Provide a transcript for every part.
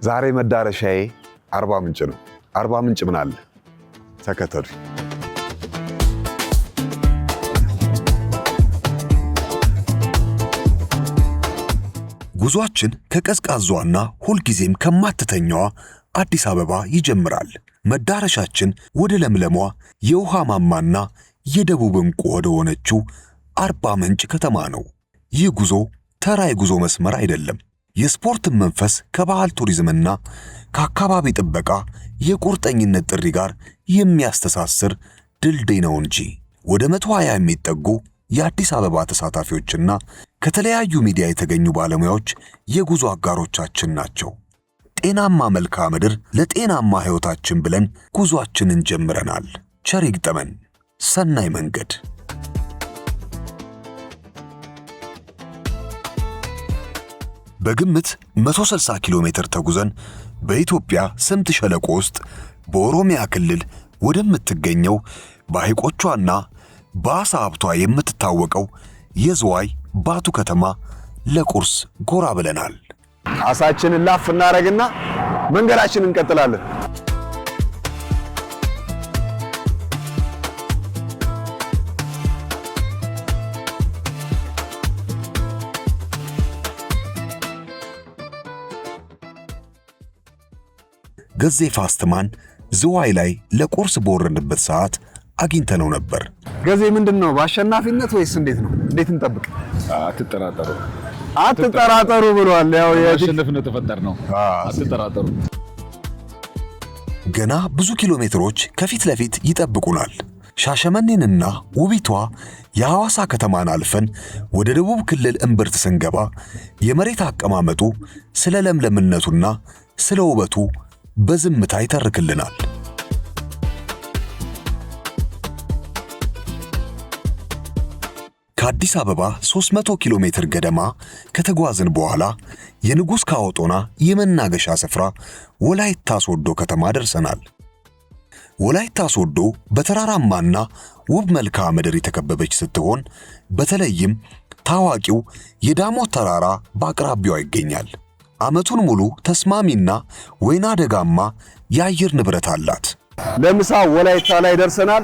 ዛሬ መዳረሻዬ አርባ ምንጭ ነው። አርባ ምንጭ ምን አለ? ተከተሉ። ጉዟችን ከቀዝቃዛዋና ሁልጊዜም ከማትተኛዋ አዲስ አበባ ይጀምራል። መዳረሻችን ወደ ለምለሟ የውሃ ማማና የደቡብ እንቁ ወደ ሆነችው አርባ ምንጭ ከተማ ነው። ይህ ጉዞ ተራ የጉዞ መስመር አይደለም። የስፖርትን መንፈስ ከባህል ቱሪዝምና ከአካባቢ ጥበቃ የቁርጠኝነት ጥሪ ጋር የሚያስተሳስር ድልድይ ነው እንጂ። ወደ 120 የሚጠጉ የአዲስ አበባ ተሳታፊዎችና ከተለያዩ ሚዲያ የተገኙ ባለሙያዎች የጉዞ አጋሮቻችን ናቸው። ጤናማ መልክዓ ምድር ለጤናማ ሕይወታችን ብለን ጉዞአችንን ጀምረናል። ቸር ይግጠመን። ሰናይ መንገድ። በግምት 160 ኪሎ ሜትር ተጉዘን በኢትዮጵያ ስምጥ ሸለቆ ውስጥ በኦሮሚያ ክልል ወደምትገኘው በሐይቆቿና በአሳ ሀብቷ የምትታወቀው የዝዋይ ባቱ ከተማ ለቁርስ ጎራ ብለናል። አሳችንን ላፍ እናረግና መንገዳችንን እንቀጥላለን። ገዜ ፋስትማን ዝዋይ ላይ ለቁርስ በወረድንበት ሰዓት አግኝተነው ነበር። ገዜ ምንድነው? በአሸናፊነት ወይስ እንዴት ነው? እንዴት እንጠብቅ? አትጠራጠሩ ብሏል። ያው ያሸነፍነው ተፈጠርነው። አትጠራጠሩ። ገና ብዙ ኪሎ ሜትሮች ከፊት ለፊት ይጠብቁናል። ሻሸመኔንና ውቢቷ የሐዋሳ ከተማን አልፈን ወደ ደቡብ ክልል እምብርት ስንገባ የመሬት አቀማመጡ ስለ ለምለምነቱና ስለ ውበቱ በዝምታ ይተርክልናል። ከአዲስ አበባ 300 ኪሎ ሜትር ገደማ ከተጓዝን በኋላ የንጉሥ ካወጦና የመናገሻ ስፍራ ወላይታ ሶዶ ከተማ ደርሰናል። ወላይታ ሶዶ በተራራማና ውብ መልክዓ ምድር የተከበበች ስትሆን በተለይም ታዋቂው የዳሞት ተራራ በአቅራቢያዋ ይገኛል። ዓመቱን ሙሉ ተስማሚና ወይና ደጋማ የአየር ንብረት አላት። ለምሳ ወላይታ ላይ ደርሰናል።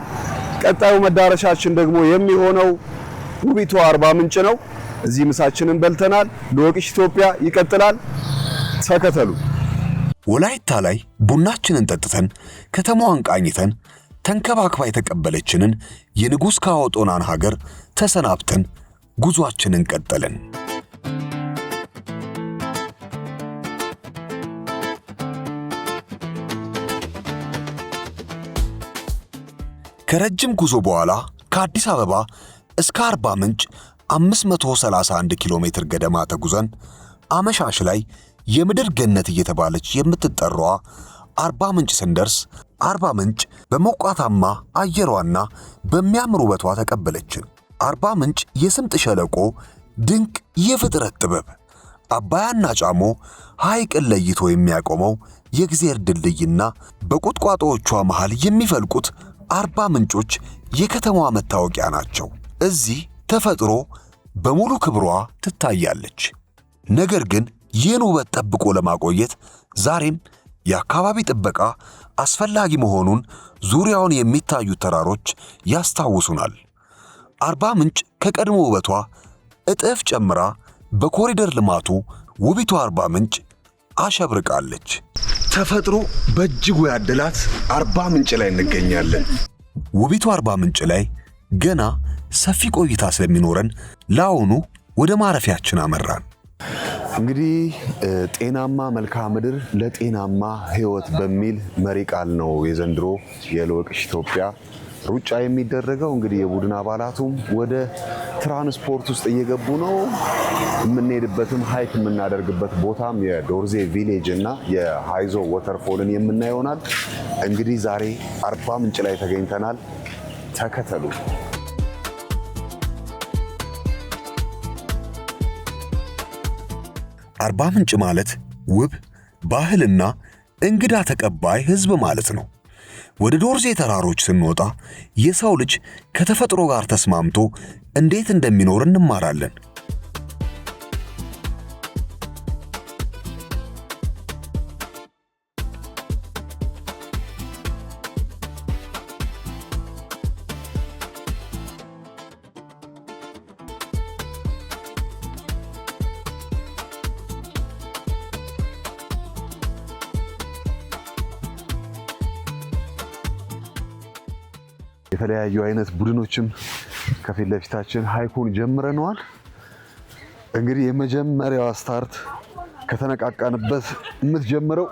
ቀጣዩ መዳረሻችን ደግሞ የሚሆነው ውቢቷ አርባ ምንጭ ነው። እዚህ ምሳችንን በልተናል። ለወቅሽ ኢትዮጵያ ይቀጥላል። ተከተሉ። ወላይታ ላይ ቡናችንን ጠጥተን ከተማዋን ቃኝተን ተንከባክባ የተቀበለችንን የንጉሥ ካወጦናን ሀገር ተሰናብተን ጉዟችንን ቀጠልን። ከረጅም ጉዞ በኋላ ከአዲስ አበባ እስከ አርባ ምንጭ 531 ኪሎ ሜትር ገደማ ተጉዘን አመሻሽ ላይ የምድር ገነት እየተባለች የምትጠራዋ አርባ ምንጭ ስንደርስ አርባ ምንጭ በሞቃታማ አየሯና በሚያምር ውበቷ ተቀበለችን። አርባ ምንጭ የስምጥ ሸለቆ ድንቅ የፍጥረት ጥበብ፣ አባያና ጫሞ ሐይቅን ለይቶ የሚያቆመው የእግዚአብሔር ድልድይና በቁጥቋጦዎቿ መሃል የሚፈልቁት አርባ ምንጮች የከተማዋ መታወቂያ ናቸው። እዚህ ተፈጥሮ በሙሉ ክብሯ ትታያለች። ነገር ግን ይህን ውበት ጠብቆ ለማቆየት ዛሬም የአካባቢ ጥበቃ አስፈላጊ መሆኑን ዙሪያውን የሚታዩት ተራሮች ያስታውሱናል። አርባ ምንጭ ከቀድሞ ውበቷ እጥፍ ጨምራ በኮሪደር ልማቱ ውቢቷ አርባ ምንጭ አሸብርቃለች። ተፈጥሮ በእጅጉ ያደላት አርባ ምንጭ ላይ እንገኛለን። ውቢቷ አርባ ምንጭ ላይ ገና ሰፊ ቆይታ ስለሚኖረን ለአሁኑ ወደ ማረፊያችን አመራን። እንግዲህ ጤናማ መልክዓ ምድር ለጤናማ ሕይወት በሚል መሪ ቃል ነው የዘንድሮ የለወቅሽ ኢትዮጵያ ሩጫ የሚደረገው። እንግዲህ የቡድን አባላቱም ወደ ትራንስፖርት ውስጥ እየገቡ ነው። የምንሄድበትም ሃይክ የምናደርግበት ቦታም የዶርዜ ቪሌጅ እና የሃይዞ ወተርፎልን የምናየው ይሆናል። እንግዲህ ዛሬ አርባ ምንጭ ላይ ተገኝተናል። ተከተሉ። አርባ ምንጭ ማለት ውብ ባህልና እንግዳ ተቀባይ ሕዝብ ማለት ነው። ወደ ዶርዜ ተራሮች ስንወጣ የሰው ልጅ ከተፈጥሮ ጋር ተስማምቶ እንዴት እንደሚኖር የተለያዩ አይነት ቡድኖችም ከፊት ለፊታችን ሃይኩን ጀምረናል። እንግዲህ የመጀመሪያዋ ስታርት ከተነቃቃንበት የምትጀምረው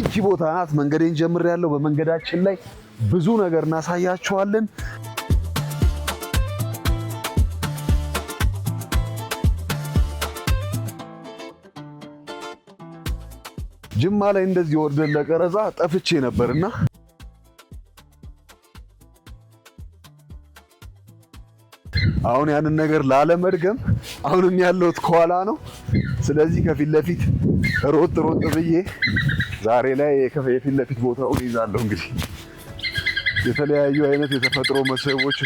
እቺ ቦታ ናት። መንገዴን ጀምሬያለሁ። በመንገዳችን ላይ ብዙ ነገር እናሳያችኋለን። ጅማ ላይ እንደዚህ ወርደን ለቀረጻ ጠፍቼ ነበርና አሁን ያንን ነገር ላለመድገም አሁንም ያለሁት ከኋላ ነው። ስለዚህ ከፊት ለፊት ሮጥ ብዬ ዛሬ ላይ የፊት ለፊት ቦታውን ይዛለሁ። እንግዲህ የተለያዩ አይነት የተፈጥሮ መስህቦች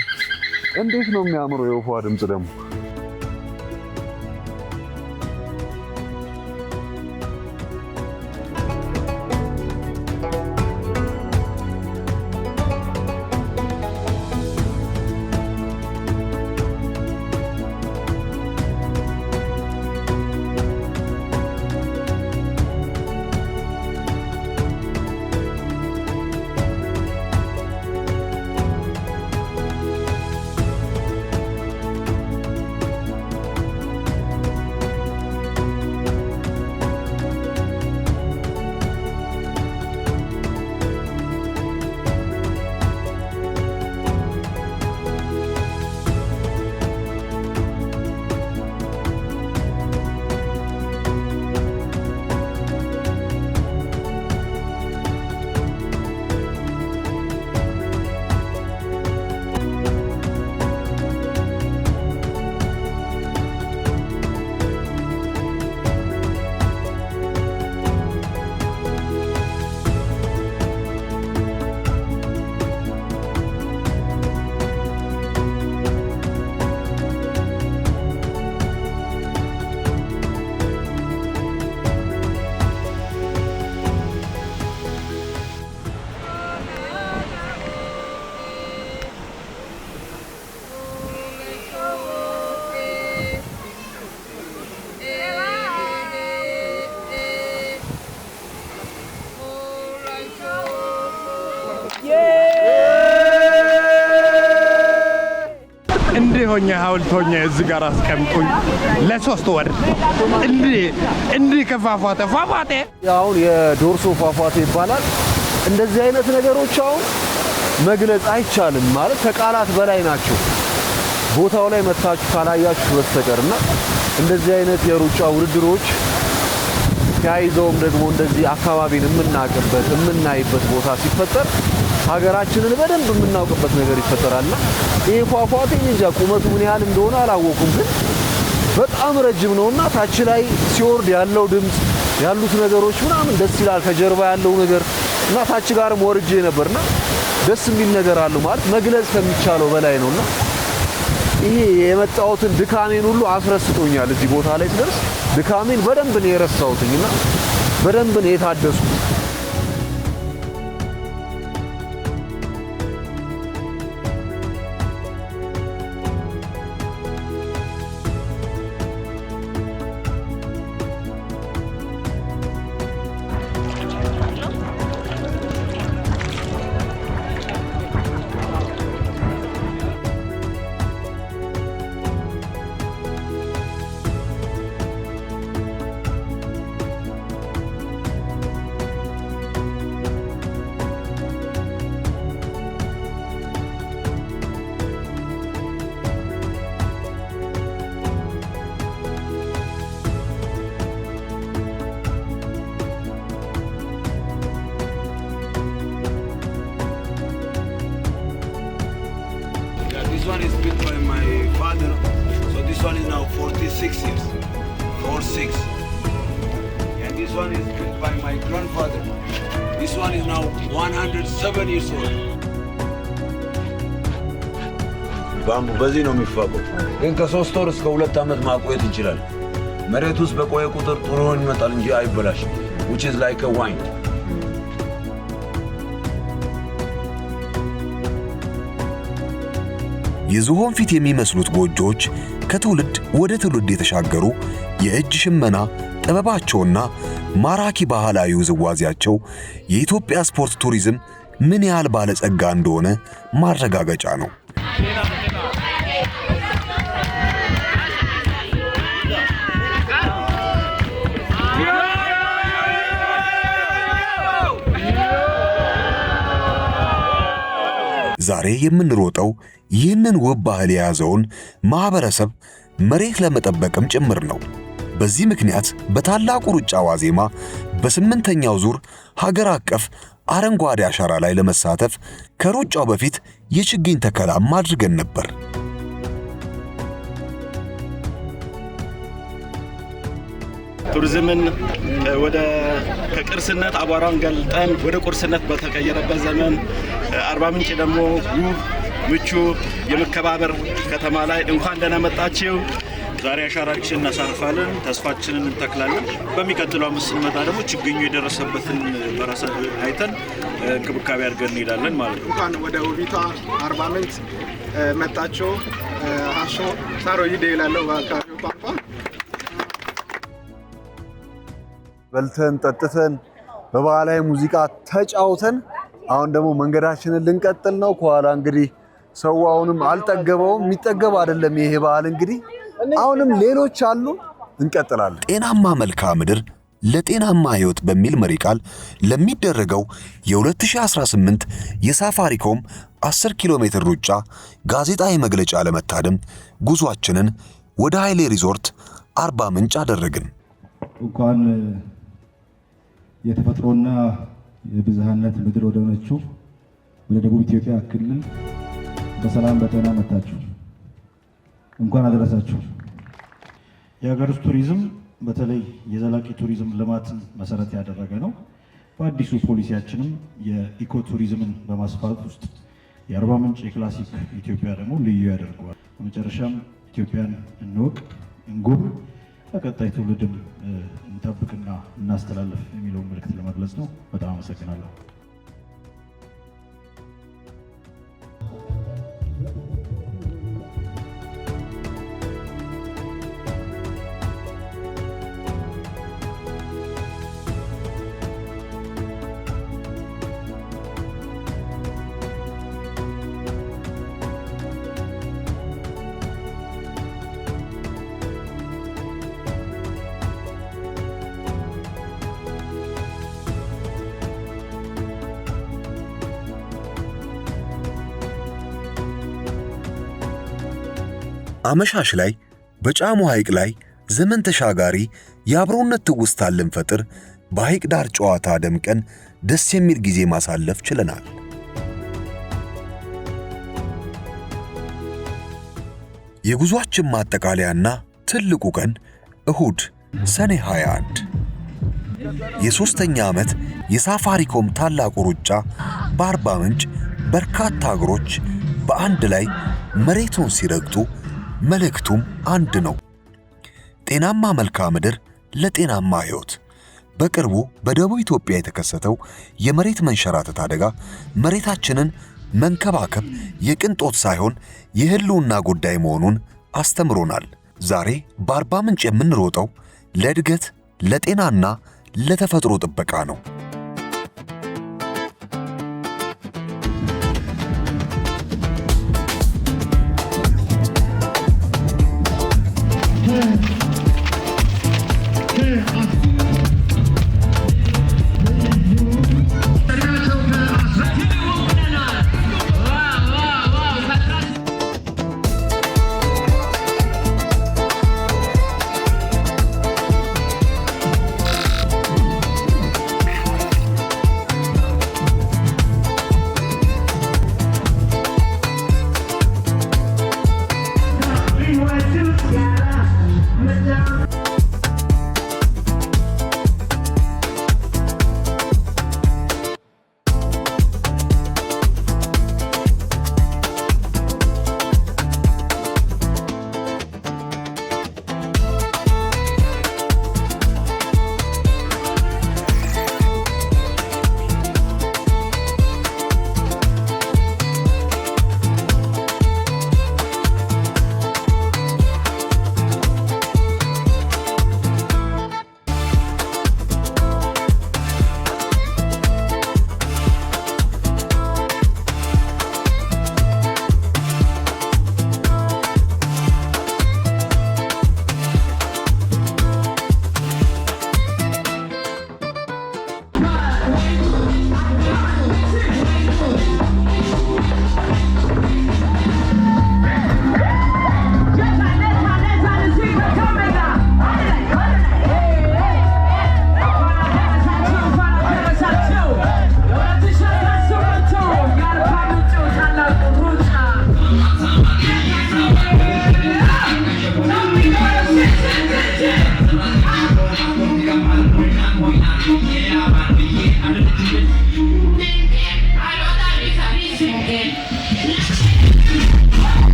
እንዴት ነው የሚያምረው! የወፏ ድምፅ ደግሞ ሆኜ ሐውልት ሆኜ እዚህ ጋር አስቀምጡኝ ለ3 ወር እንዴ ከፏፏቴ አሁን የዶርሶ ፏፏቴ ይባላል። እንደዚህ አይነት ነገሮች አሁን መግለጽ አይቻልም ማለት ከቃላት በላይ ናቸው ቦታው ላይ መታችሁ ካላያችሁ በስተቀርና እንደዚህ አይነት የሩጫ ውድድሮች ያይዘውም ደግሞ እንደዚህ አካባቢን የምናይበት ቦታ ሲፈጠር ሀገራችንን በደንብ የምናውቅበት ነገር ይፈጠራልና ይሄ ፏፏቴ እንጃ ቁመቱ ምን ያህል እንደሆነ አላወኩም፣ ግን በጣም ረጅም ነውና ታች ላይ ሲወርድ ያለው ድምጽ ያሉት ነገሮች ምናምን ደስ ይላል። ከጀርባ ያለው ነገር እና ታች ጋርም ወርጄ ነበርና ደስ የሚል ነገር አለው ማለት መግለጽ ከሚቻለው በላይ ነውና ይሄ የመጣሁትን ድካሜን ሁሉ አስረስቶኛል። እዚህ ቦታ ላይ ስደርስ ድካሜን በደንብ ነው የረሳሁትና በደንብ ነው የታደስኩት። This one is built by my father, so this one is now 46 years, 46. And this one is built by my grandfather. This one is now 107 years old. ባምቡ በዚህ ነው የሚፋቀው፣ ግን ከ3 ወር እስከ 2 ዓመት ማቆየት ይችላል። መሬት ውስጥ በቆየ ቁጥር ጥሩ ሆኖ ይመጣል እንጂ አይበላሽም። which is like a wine. የዝሆን ፊት የሚመስሉት ጎጆዎች ከትውልድ ወደ ትውልድ የተሻገሩ የእጅ ሽመና ጥበባቸውና ማራኪ ባህላዊ ውዝዋዜያቸው የኢትዮጵያ ስፖርት ቱሪዝም ምን ያህል ባለጸጋ እንደሆነ ማረጋገጫ ነው። ዛሬ የምንሮጠው ይህንን ውብ ባህል የያዘውን ማህበረሰብ መሬት ለመጠበቅም ጭምር ነው። በዚህ ምክንያት በታላቁ ሩጫ ዋዜማ በ8ኛው ዙር ሀገር አቀፍ አረንጓዴ አሻራ ላይ ለመሳተፍ ከሩጫው በፊት የችግኝ ተከላም አድርገን ነበር። ቱሪዝምን ወደ ከቅርስነት አቧራውን ገልጠን ወደ ቁርስነት በተቀየረበት ዘመን አርባ ምንጭ ደግሞ ውብ ምቹ የመከባበር ከተማ ላይ እንኳን ደህና መጣችሁ። ዛሬ አሻራችንን እናሳርፋለን፣ ተስፋችንን እንተክላለን። በሚቀጥለው ዓመት ስንመጣ ደግሞ ችግኙ የደረሰበትን በራሳ አይተን እንክብካቤ አድርገን እንሄዳለን ማለት ነው። እንኳን ወደ ውቢቷ አርባ ምንጭ መጣችሁ። ሀሾ ሳሮ ይደ ይላለው በአካባቢው ቋንቋ። በልተን ጠጥተን በባህላዊ ሙዚቃ ተጫውተን አሁን ደግሞ መንገዳችንን ልንቀጥል ነው። ከኋላ እንግዲህ ሰው አሁንም አልጠገበውም። የሚጠገብ አይደለም ይሄ ባህል እንግዲህ አሁንም ሌሎች አሉ። እንቀጥላለን። ጤናማ መልክዓ ምድር ለጤናማ ሕይወት በሚል መሪ ቃል ለሚደረገው የ2018 የሳፋሪኮም 10 ኪሎ ሜትር ሩጫ ጋዜጣዊ መግለጫ ለመታደም ጉዟችንን ወደ ኃይሌ ሪዞርት አርባ ምንጭ አደረግን። እንኳን የተፈጥሮና የብዝሃነት ምድር ወደ ሆነችው ወደ ደቡብ ኢትዮጵያ ክልል በሰላም በጤና መጣችሁ። እንኳን አደረሳችሁ። የሀገር ውስጥ ቱሪዝም በተለይ የዘላቂ ቱሪዝም ልማትን መሰረት ያደረገ ነው። በአዲሱ ፖሊሲያችንም የኢኮ ቱሪዝምን በማስፋት ውስጥ የአርባ ምንጭ የክላሲክ ኢትዮጵያ ደግሞ ልዩ ያደርገዋል። በመጨረሻም ኢትዮጵያን እንወቅ፣ እንጎብኝ፣ ለቀጣይ ትውልድም እንጠብቅና እናስተላልፍ የሚለውን መልእክት ለመግለጽ ነው። በጣም አመሰግናለሁ። አመሻሽ ላይ በጫሞ ሐይቅ ላይ ዘመን ተሻጋሪ የአብሮነት ትውስታን ልንፈጥር በሐይቅ ዳር ጨዋታ ደምቀን ደስ የሚል ጊዜ ማሳለፍ ችለናል። የጉዟችን ማጠቃለያና ትልቁ ቀን እሁድ ሰኔ 21 የ3ኛ ዓመት የሳፋሪኮም ታላቁ ሩጫ በአርባ ምንጭ በርካታ እግሮች በአንድ ላይ መሬቱን ሲረግጡ መልእክቱም አንድ ነው። ጤናማ መልክዓ ምድር ለጤናማ ሕይወት። በቅርቡ በደቡብ ኢትዮጵያ የተከሰተው የመሬት መንሸራተት አደጋ መሬታችንን መንከባከብ የቅንጦት ሳይሆን የሕልውና ጉዳይ መሆኑን አስተምሮናል። ዛሬ በአርባ ምንጭ የምንሮጠው ለእድገት፣ ለጤናና ለተፈጥሮ ጥበቃ ነው።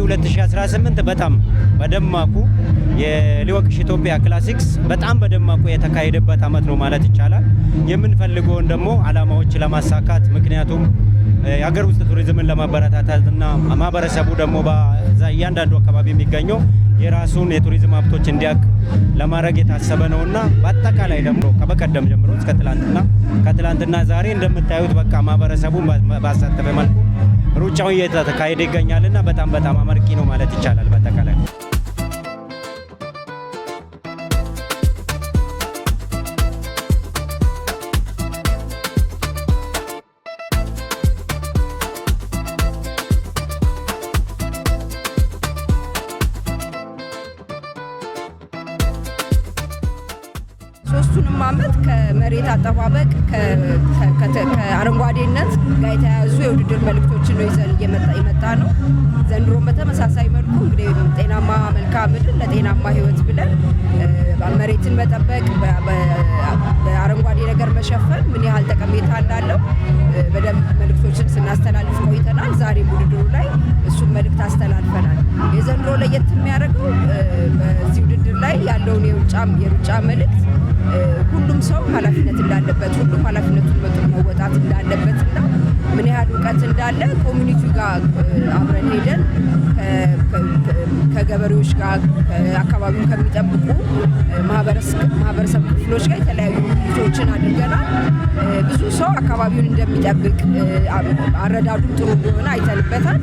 2018 በጣም በደማቁ የሊወቅሽ ኢትዮጵያ ክላሲክስ በጣም በደማቁ የተካሄደበት አመት ነው ማለት ይቻላል። የምንፈልገውን ደግሞ አላማዎች ለማሳካት ምክንያቱም የሀገር ውስጥ ቱሪዝምን ለማበረታታትና ማህበረሰቡ ደግሞ እያንዳንዱ አካባቢ የሚገኘው የራሱን የቱሪዝም ሀብቶች እንዲያቅ ለማድረግ የታሰበ ነውና በአጠቃላይ ደግሞ ከበቀደም ጀምሮ እስከ ከትላንትና ዛሬ እንደምታዩት በቃ ማህበረሰቡን ባሳተፈ መልኩ ሩጫው እየተካሄደ ይገኛልና በጣም አመርቂ ነው ማለት ይቻላል በአጠቃላይ። ሶስቱንም አመት ከመሬት አጠባበቅ ከአረንጓዴነት ጋር የተያያዙ የውድድር መልእክቶችን ነው ይዘን የመጣ ነው። ዘንድሮም በተመሳሳይ መልኩ እንግዲህ ጤናማ መልክዓ ምድር ለጤናማ ህይወት ብለን መሬትን መጠበቅ በአረንጓዴ ነገር መሸፈን ምን ያህል ጠቀሜታ እንዳለው በደንብ መልእክቶችን ስናስተላልፍ ቆይተናል። ዛሬም ውድድሩ ላይ እሱን መልእክት አስተላልፈናል። የዘንድሮ ለየት የሚያደርገው በዚህ ውድድር ላይ ያለውን የሩጫ መልእክት ሁሉም ሰው ኃላፊነት እንዳለበት ሁሉም ኃላፊነቱን በጥሩ መወጣት እንዳለበትና ምን ያህል እውቀት እንዳለ ኮሚኒቲው ጋር አብረን ሄደን ከገበሬዎች ጋር አካባቢውን ከሚጠብቁ ማህበረሰብ ክፍሎች ጋር የተለያዩ ውይይቶችን አድርገናል። ብዙ ሰው አካባቢውን እንደሚጠብቅ አረዳዱ ጥሩ እንደሆነ አይተንበታል።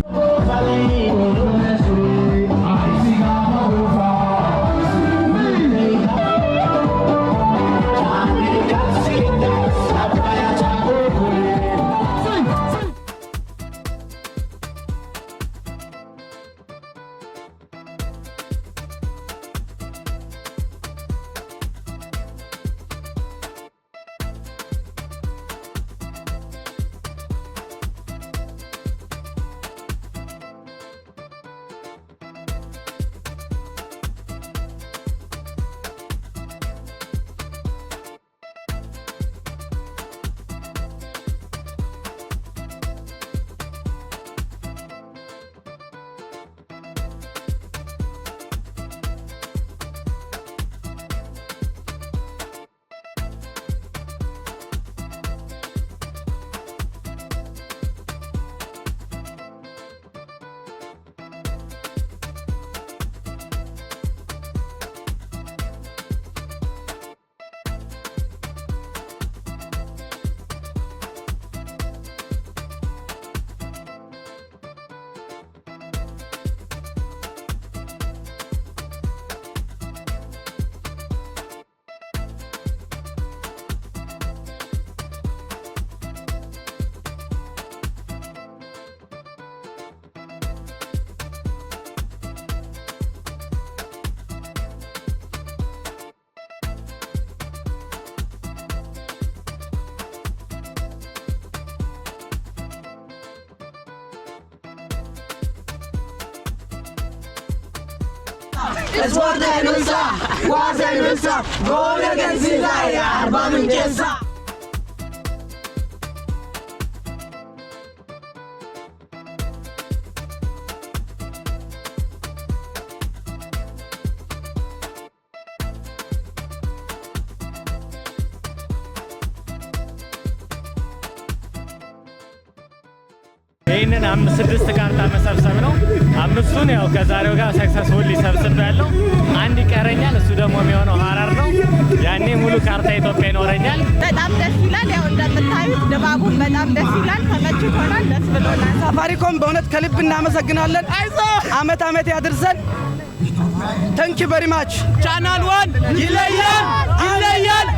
ይህንን 5-6 ካርታ መሰብሰብ ነው። አምስቱን ያው ከዛሬው ጋር ሰክሰስፉሊ ሰብስብ ያለው አንድ ይቀረኛል። እሱ ደግሞ የሚሆነው ሀረር ነው። ያኔ ሙሉ ካርታ ኢትዮጵያ ይኖረኛል። በጣም ደስ ይላል። ያው እንደምታዩት ድባቡን በጣም ደስ ይላል። ተመችቶናል። ደስ ብሎናል። ሳፋሪኮም በእውነት ከልብ እናመሰግናለን። አመት አመት ያድርሰን። ታንኪ ቨሪ ማች። ቻናል 1 ይለያል።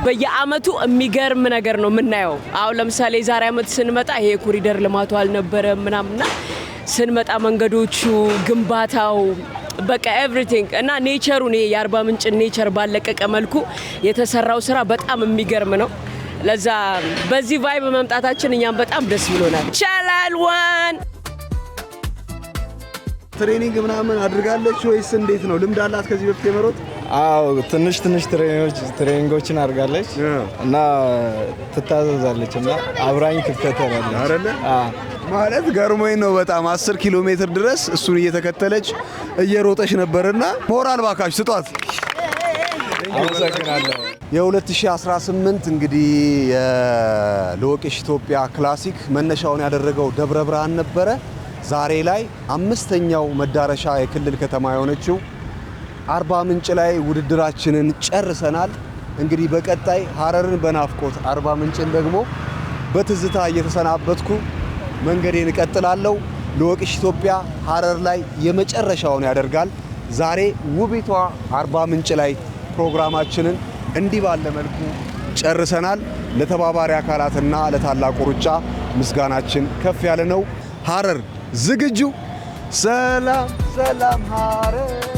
በየአመቱ የሚገርም ነገር ነው የምናየው። አሁን ለምሳሌ ዛሬ አመት ስንመጣ ይሄ ኮሪደር ልማቱ አልነበረም ምናምንና ስንመጣ መንገዶቹ፣ ግንባታው በቃ ኤቭሪቲንግ እና ኔቸሩን የአርባ ምንጭ ኔቸር ባለቀቀ መልኩ የተሰራው ስራ በጣም የሚገርም ነው። ለዛ በዚህ ቫይብ መምጣታችን እኛም በጣም ደስ ብሎናል። ቻናል 1 ትሬኒንግ ምናምን አድርጋለች ወይስ እንዴት ነው? ልምድ አላት ከዚህ በፊት የመሮጥ? አዎ ትንሽ ትሬኒንጎችን አድርጋለች እና ትታዘዛለች እና አብራኝ ትከተላለች አይደለ? ማለት ገርሞኝ ነው በጣም 10 ኪሎ ሜትር ድረስ እሱን እየተከተለች እየሮጠች ነበርና ሞራል ባካሽ ስጧት። አመሰግናለሁ። የ2018 እንግዲህ የልወቅሽ ኢትዮጵያ ክላሲክ መነሻውን ያደረገው ደብረ ብርሃን ነበረ። ዛሬ ላይ 5ኛው መዳረሻ የክልል ከተማ የሆነችው አርባ ምንጭ ላይ ውድድራችንን ጨርሰናል። እንግዲህ በቀጣይ ሀረርን በናፍቆት አርባ ምንጭን ደግሞ በትዝታ እየተሰናበትኩ መንገዴን እቀጥላለሁ። ልወቅሽ ኢትዮጵያ ሀረር ላይ የመጨረሻውን ያደርጋል። ዛሬ ውቢቷ አርባ ምንጭ ላይ ፕሮግራማችንን እንዲህ ባለ መልኩ ጨርሰናል። ለተባባሪ አካላትና ለታላቁ ሩጫ ምስጋናችን ከፍ ያለ ነው። ሀረር ዝግጁ? ሰላም ሰላም ሀረር